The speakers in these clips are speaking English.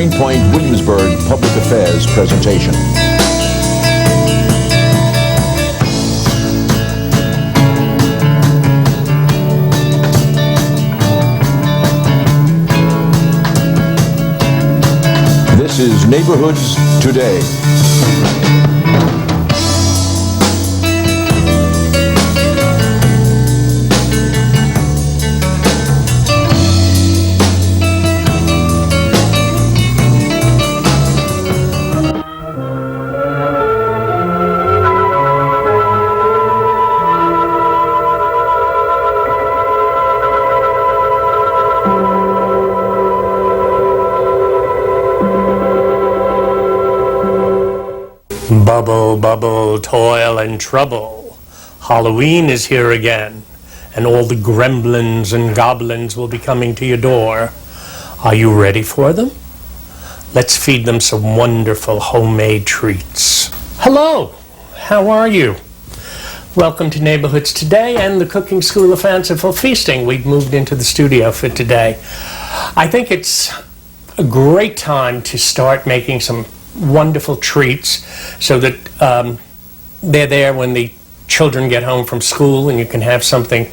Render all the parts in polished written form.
Greenpoint Williamsburg Public Affairs presentation. This is Neighborhoods Today. Bubble, bubble, toil and trouble. Halloween is here again, and all the gremlins and goblins will be coming to your door. Are you ready for them? Let's feed them some wonderful homemade treats. Hello, how are you? Welcome to Neighborhoods Today and the Cooking School of Fanciful Feasting. We've moved into the studio for today. I think it's a great time to start making some wonderful treats so that they're there when the children get home from school and you can have something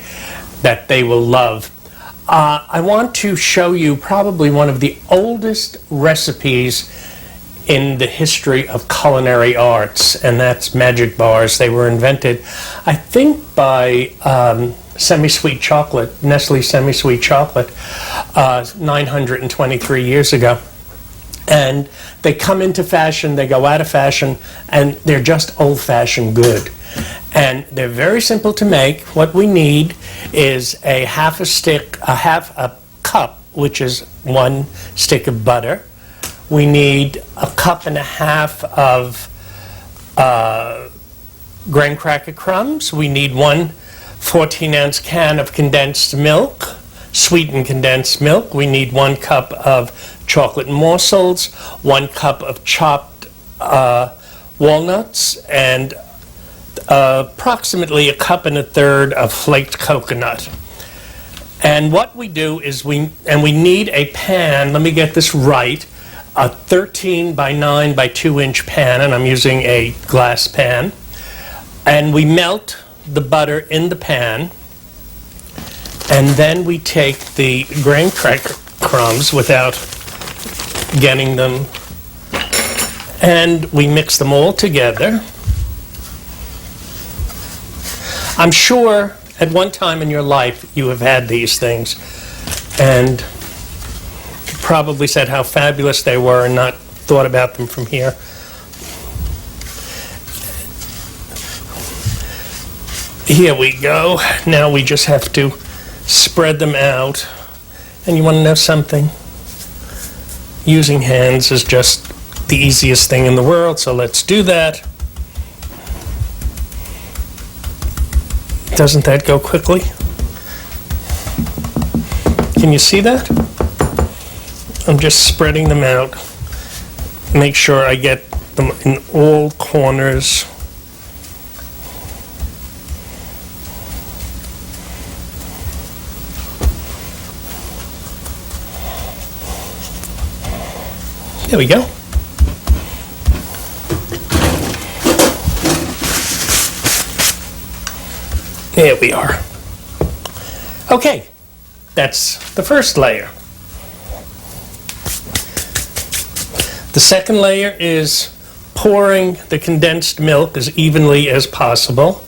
that they will love. I want to show you probably one of the oldest recipes in the history of culinary arts, and that's magic bars. They were invented, I think, by semi-sweet chocolate, Nestle semi-sweet chocolate, 923 years ago. And they come into fashion, they go out of fashion, and they're just old-fashioned good. And they're very simple to make. What we need is a half a cup, which is 1 stick of butter. We need a cup and a half of graham cracker crumbs. We need 1 14-ounce can of condensed milk, sweetened condensed milk. We need 1 cup of chocolate morsels, 1 cup of chopped walnuts, and approximately 1 1/3 cups of flaked coconut. And what we do is we need a pan. Let me get this right. A 13 by 9 by 2 inch pan, and I'm using a glass pan. And we melt the butter in the pan, and then we take the graham cracker crumbs without getting them, and we mix them all together. I'm sure at one time in your life you have had these things and probably said how fabulous they were and not thought about them from here. Here we go. Now we just have to spread them out. And you want to know something? Using hands is just the easiest thing in the world, so let's do that. Doesn't that go quickly? Can you see that? I'm just spreading them out. Make sure I get them in all corners. There we go. There we are. Okay, that's the first layer. The second layer is pouring the condensed milk as evenly as possible.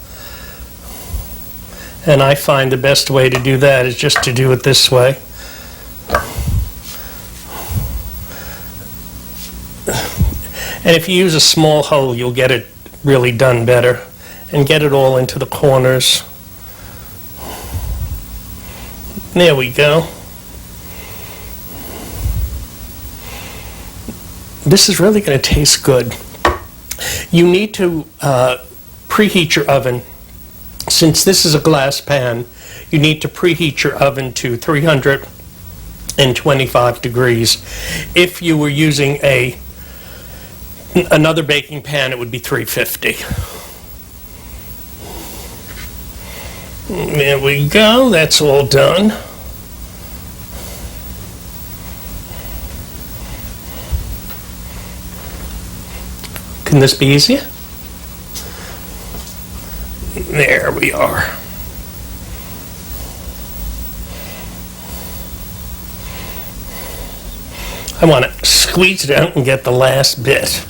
And I find the best way to do that is just to do it this way. And if you use a small hole, you'll get it really done better. And get it all into the corners. There we go. This is really going to taste good. You need to preheat your oven. Since this is a glass pan, you need to preheat your oven to 325 degrees. If you were using another baking pan, it would be 350. There we go, that's all done. Can this be easier? There we are. I want to squeeze it out and get the last bit.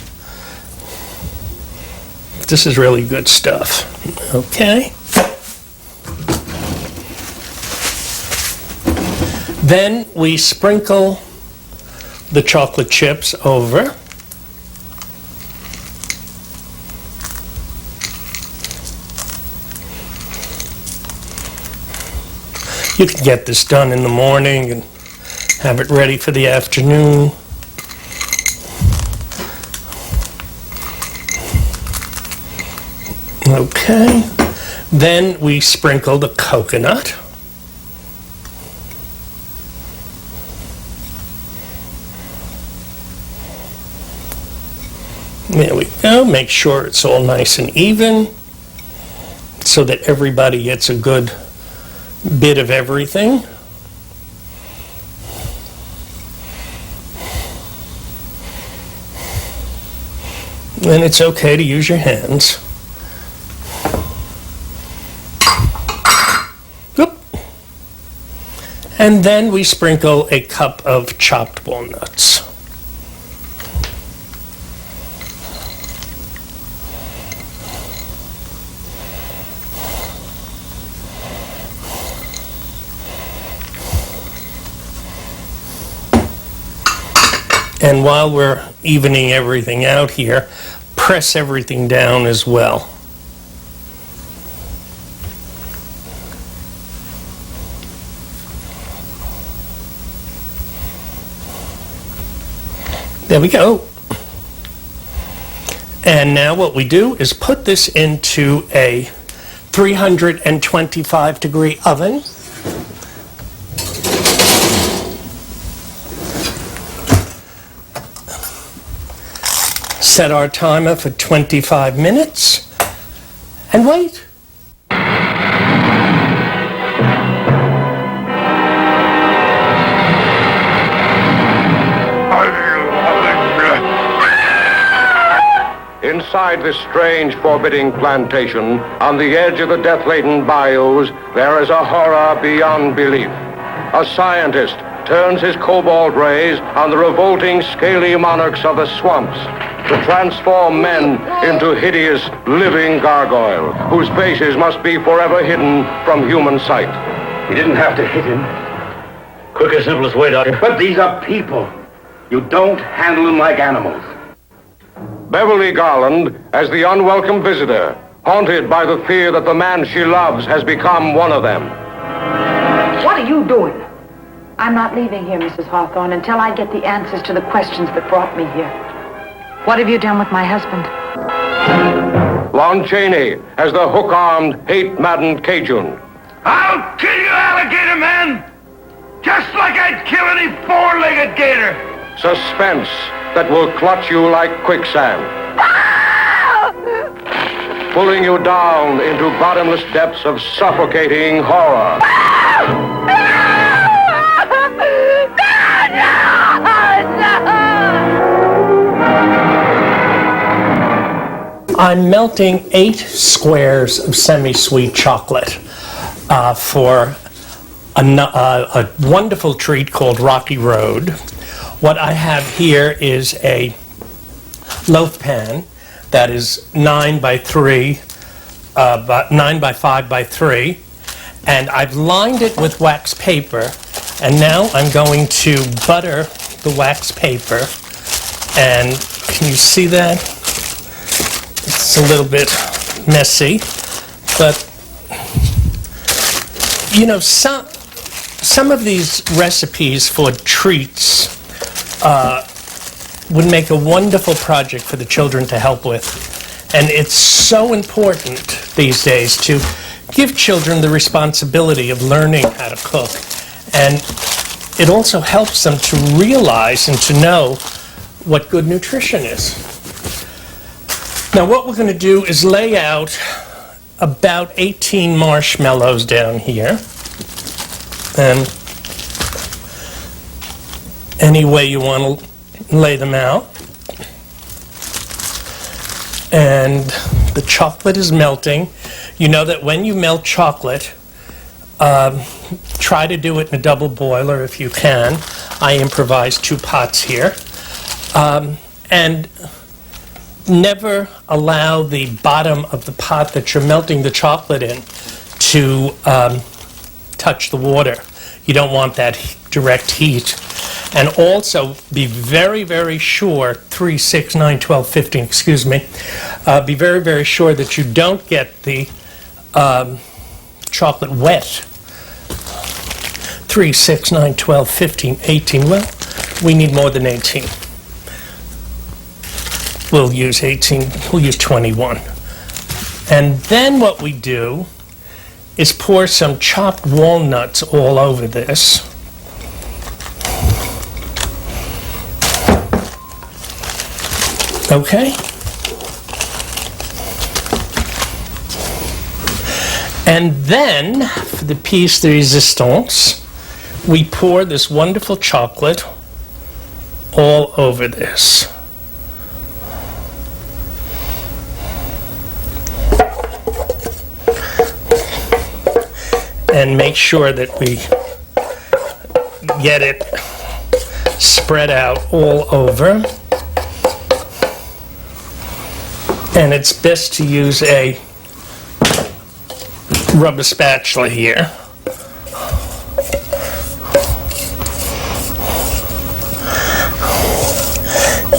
This is really good stuff. Okay. Then we sprinkle the chocolate chips over. You can get this done in the morning and have it ready for the afternoon. Okay. Then we sprinkle the coconut. There we go. Make sure it's all nice and even so that everybody gets a good bit of everything. And it's okay to use your hands. Oop. And then we sprinkle a cup of chopped walnuts. And while we're evening everything out here, press everything down as well. There we go. And now what we do is put this into a 325-degree oven. Set our timer for 25 minutes and wait. Inside this strange, forbidding plantation, on the edge of the death-laden bayous, there is a horror beyond belief. A scientist turns his cobalt rays on the revolting, scaly monarchs of the swamps to transform men into hideous, living gargoyles, whose faces must be forever hidden from human sight. You didn't have to hit him. Quickest, simplest way, Doctor. But these are people. You don't handle them like animals. Beverly Garland as the unwelcome visitor, haunted by the fear that the man she loves has become one of them. What are you doing? I'm not leaving here, Mrs. Hawthorne, until I get the answers to the questions that brought me here. What have you done with my husband? Lon Chaney as the hook-armed, hate-maddened Cajun. I'll kill you, alligator man! Just like I'd kill any four-legged gator! Suspense that will clutch you like quicksand. Pulling you down into bottomless depths of suffocating horror. I'm melting 8 squares of semi-sweet chocolate for a wonderful treat called Rocky Road. What I have here is a loaf pan that is 9 by 3, 9 by 5 by 3, and I've lined it with wax paper, and now I'm going to butter the wax paper, and can you see that? It's a little bit messy, but you know, some of these recipes for treats would make a wonderful project for the children to help with. And it's so important these days to give children the responsibility of learning how to cook. And it also helps them to realize and to know what good nutrition is. Now what we're going to do is lay out about 18 marshmallows down here. And any way you want to lay them out. And the chocolate is melting. You know that when you melt chocolate, try to do it in a double boiler if you can. I improvised 2 pots here. And never allow the bottom of the pot that you're melting the chocolate in to touch the water. You don't want that direct heat. And also be very, very sure, 3, 6, 9, 12, 15, excuse me, be very, very sure that you don't get the chocolate wet. 3, 6, 9, 12, 15, 18. Well, we need more than 18. We'll use 18, we'll use 21. And then what we do is pour some chopped walnuts all over this. Okay? And then, for the piece de resistance, we pour this wonderful chocolate all over this. And make sure that we get it spread out all over. And it's best to use a rubber spatula here.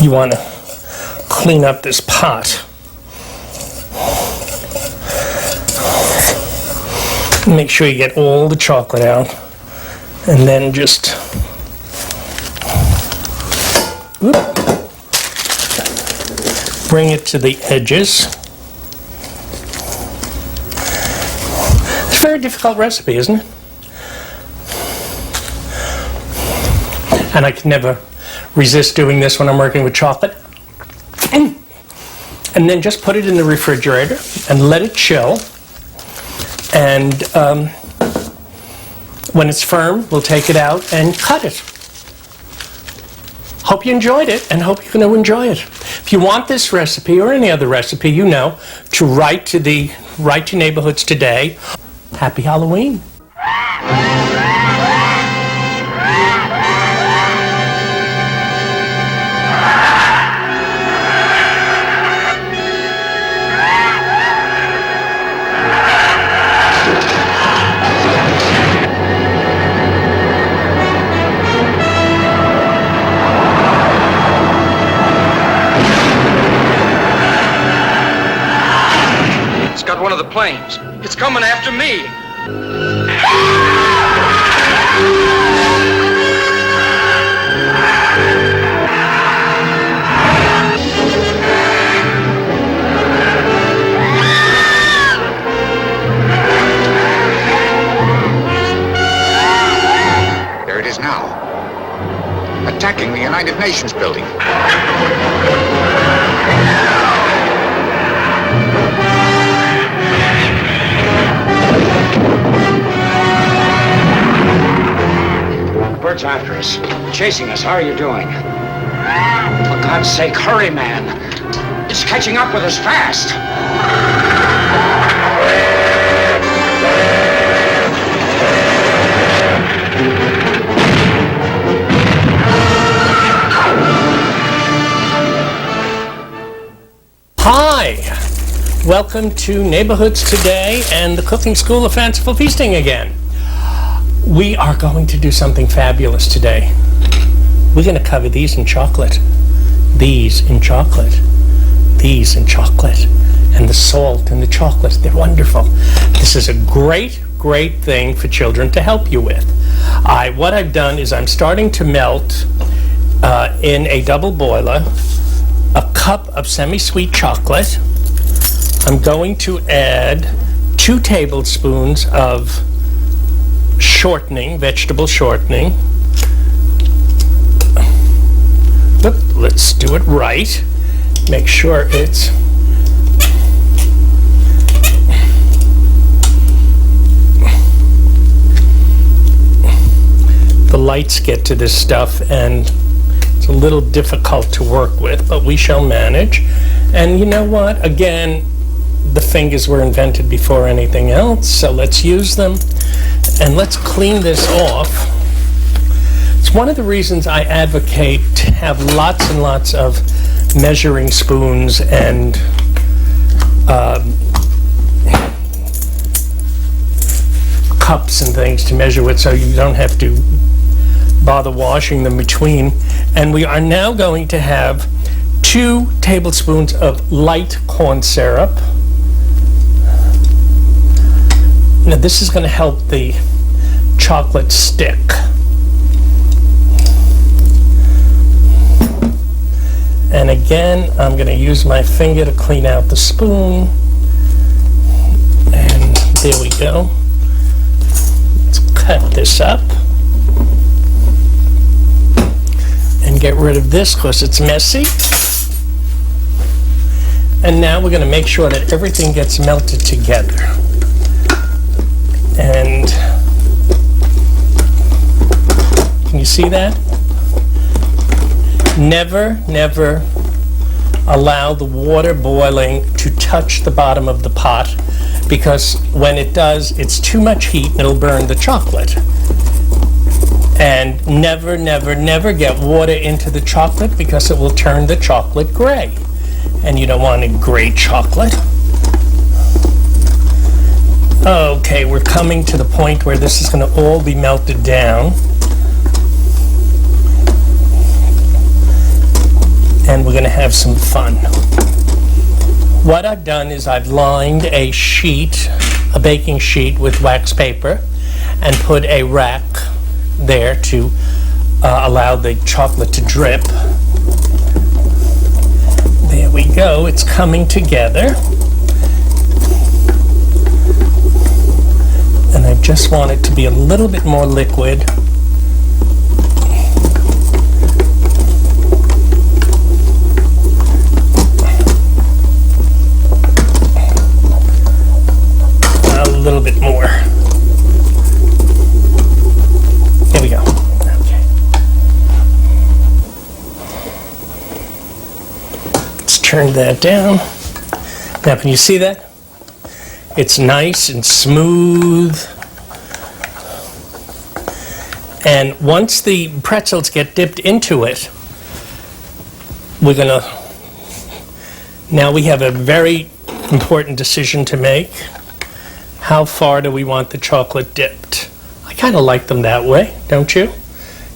You want to clean up this pot. Make sure you get all the chocolate out, and then just bring it to the edges. It's a very difficult recipe, isn't it? And I can never resist doing this when I'm working with chocolate. And then just put it in the refrigerator and let it chill. And when it's firm, we'll take it out and cut it. Hope you enjoyed it, and hope you're going to enjoy it. If you want this recipe or any other recipe, you know, to write to Neighborhoods Today. Happy Halloween. One of the planes. It's coming after me. There it is now, attacking the United Nations building. Bird's after us, chasing us. How are you doing? For God's sake, hurry, man. It's catching up with us fast. Hi! Welcome to Neighborhoods Today and the Cooking School of Fanciful Feasting again. We are going to do something fabulous today. We're going to cover these in chocolate. These in chocolate. These in chocolate. And the salt and the chocolate, they're wonderful. This is a great, great thing for children to help you with. What I've done is I'm starting to melt in a double boiler a cup of semi-sweet chocolate. I'm going to add 2 tablespoons of shortening, vegetable shortening. Let's do it right. Make sure it's the lights get to this stuff and it's a little difficult to work with, but we shall manage. And you know what? Again, the fingers were invented before anything else, so let's use them. And let's clean this off. It's one of the reasons I advocate to have lots and lots of measuring spoons and cups and things to measure with, so you don't have to bother washing them between. And we are now going to have 2 tablespoons of light corn syrup. Now this is going to help the chocolate stick. And again, I'm going to use my finger to clean out the spoon. And there we go. Let's cut this up. And get rid of this because it's messy. And now we're going to make sure that everything gets melted together. And can you see that? Never, never allow the water boiling to touch the bottom of the pot, because when it does, it's too much heat and it'll burn the chocolate. And never, never, never get water into the chocolate, because it will turn the chocolate gray. And you don't want a gray chocolate. Okay, we're coming to the point where this is going to all be melted down. And we're going to have some fun. What I've done is I've lined a sheet, a baking sheet, with wax paper and put a rack there to allow the chocolate to drip. There we go, it's coming together. And I just want it to be a little bit more liquid. A little bit more. Here we go. Okay. Let's turn that down. Now, can you see that? It's nice and smooth. And once the pretzels get dipped into it, we're gonna, now we have a very important decision to make. How far do we want the chocolate dipped? I kind of like them that way, don't you?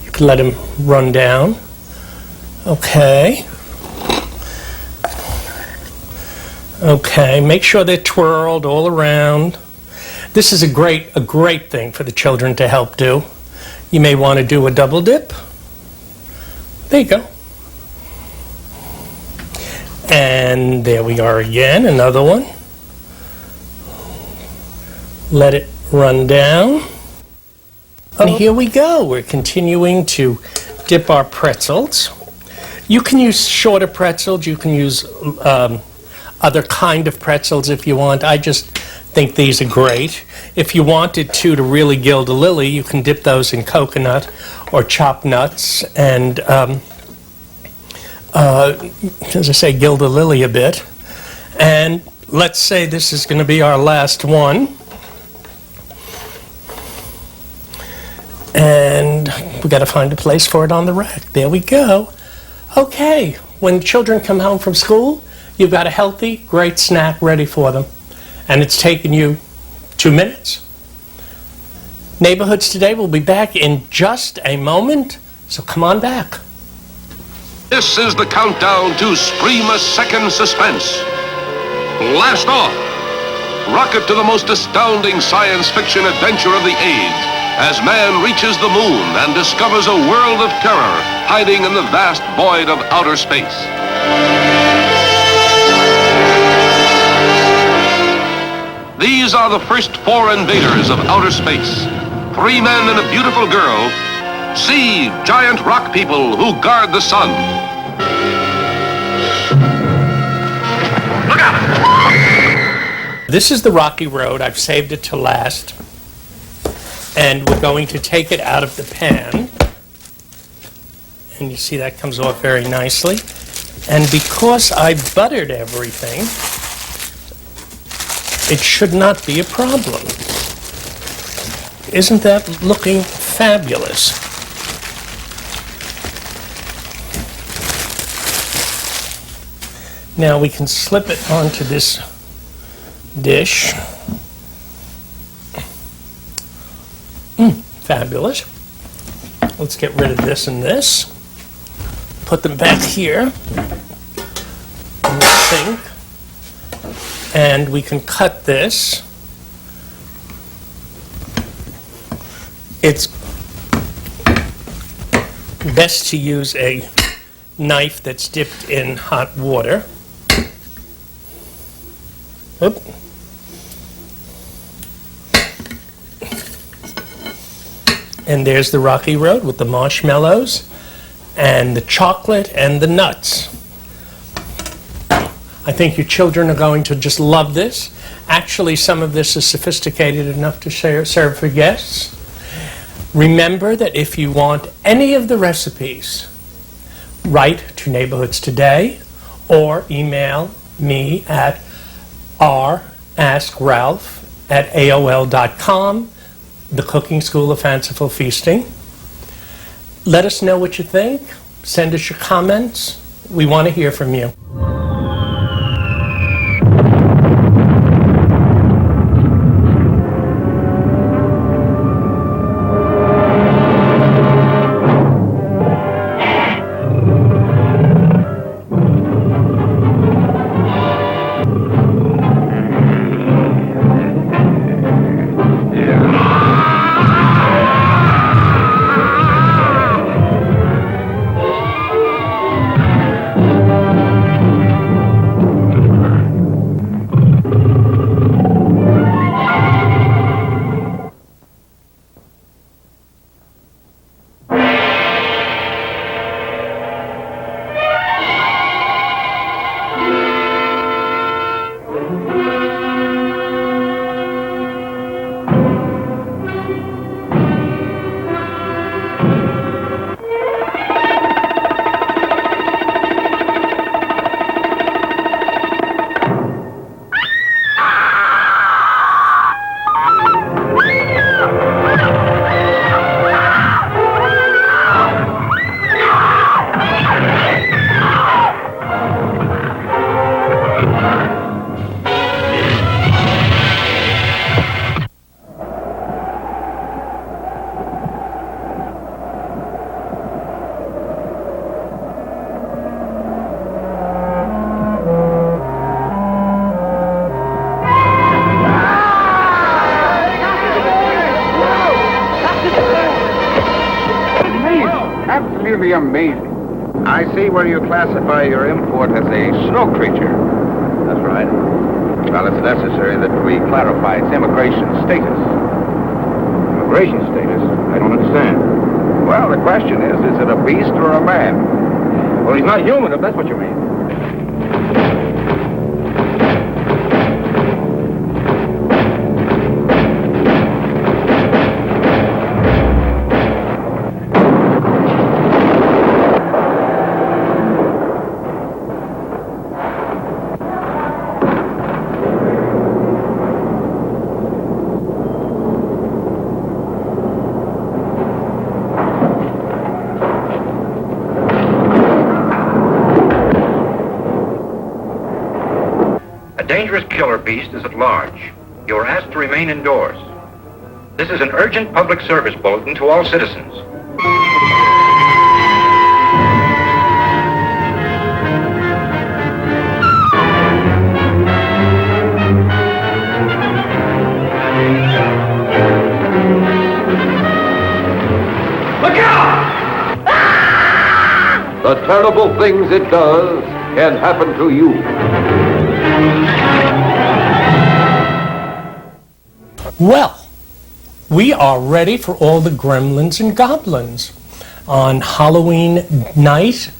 You can let them run down. Okay. Okay, make sure they're twirled all around. This is a great thing for the children to help do. You may want to do a double dip. There you go. And there we are again, another one. Let it run down. And here we go. We're continuing to dip our pretzels. You can use shorter pretzels. You can use other kind of pretzels if you want. I just think these are great. If you wanted to really gild a lily, you can dip those in coconut or chopped nuts and, as I say, gild a lily a bit. And let's say this is going to be our last one. And we got to find a place for it on the rack. There we go. Okay, when children come home from school, you've got a healthy, great snack ready for them. And it's taken you 2 minutes. Neighborhoods Today will be back in just a moment, so come on back. This is the countdown to Spree-a-second suspense. Blast off! Rocket to the most astounding science fiction adventure of the age as man reaches the moon and discovers a world of terror hiding in the vast void of outer space. These are the first 4 invaders of outer space. 3 men and a beautiful girl. See giant rock people who guard the sun. Look out! This is the rocky road. I've saved it to last. And we're going to take it out of the pan. And you see that comes off very nicely. And because I buttered everything, it should not be a problem. Isn't that looking fabulous? Now we can slip it onto this dish. Fabulous. Let's get rid of this and this. Put them back here in the sink. And we can cut this. It's best to use a knife that's dipped in hot water. Oop. And there's the rocky road with the marshmallows and the chocolate and the nuts. I think your children are going to just love this. Actually, some of this is sophisticated enough to serve for guests. Remember that if you want any of the recipes, write to Neighborhoods Today or email me at raskralph@aol.com, the Cooking School of Fanciful Feasting. Let us know what you think. Send us your comments. We want to hear from you. Absolutely amazing. I see where you classify your import as a snow creature. That's right. Well, it's necessary that we clarify its immigration status. Immigration status? I don't understand. Well, the question is it a beast or a man? Well, he's not human, if that's what you mean. Dangerous killer beast is at large. You are asked to remain indoors. This is an urgent public service bulletin to all citizens. Look out! The terrible things it does can happen to you. Well, we are ready for all the gremlins and goblins on Halloween night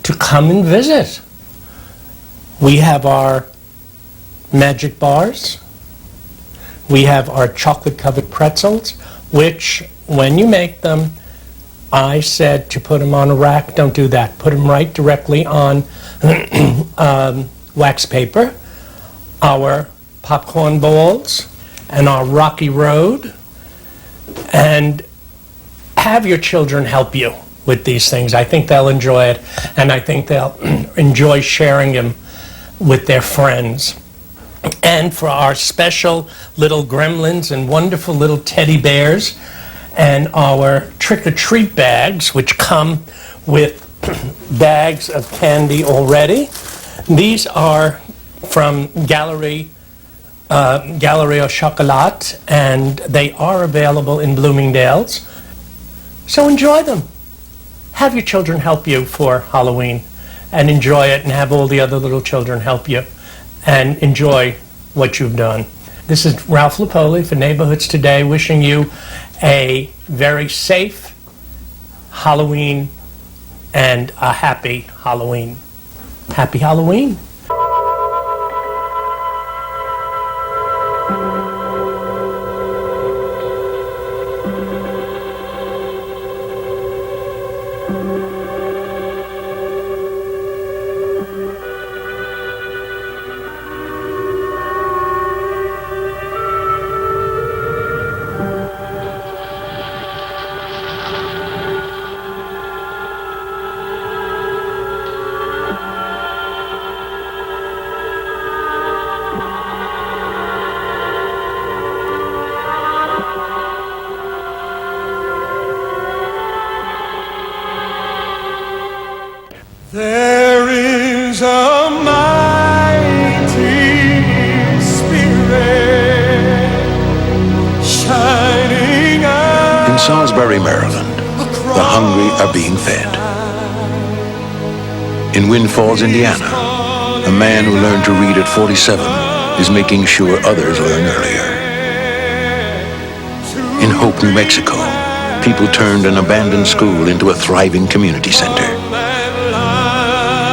to come and visit. We have our magic bars. We have our chocolate-covered pretzels, which, when you make them, I said to put them on a rack. Don't do that. Put them right directly on wax paper. Our popcorn balls and our rocky road, and have your children help you with these things. I think they'll enjoy it, and I think they'll enjoy sharing them with their friends. And for our special little gremlins and wonderful little teddy bears, and our trick-or-treat bags, which come with bags of candy already. These are from Galerie au Chocolat, and they are available in Bloomingdale's. So enjoy them. Have your children help you for Halloween, and enjoy it, and have all the other little children help you, and enjoy what you've done. This is Ralph Lupoli for Neighborhoods Today, wishing you a very safe Halloween and a happy Halloween. Happy Halloween. There is a mighty spirit shining out. In Salisbury, Maryland, the hungry are being fed. In Wind Falls, Indiana, a man who learned to read at 47 is making sure others learn earlier. In Hope, New Mexico, people turned an abandoned school into a thriving community center.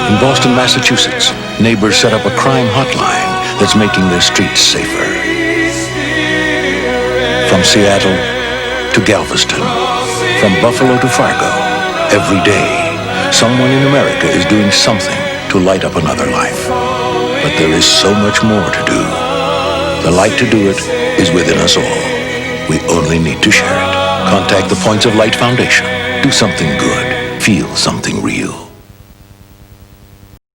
In Boston, Massachusetts, neighbors set up a crime hotline that's making their streets safer. From Seattle to Galveston, from Buffalo to Fargo, every day, someone in America is doing something to light up another life. But there is so much more to do. The light to do it is within us all. We only need to share it. Contact the Points of Light Foundation. Do something good. Feel something real.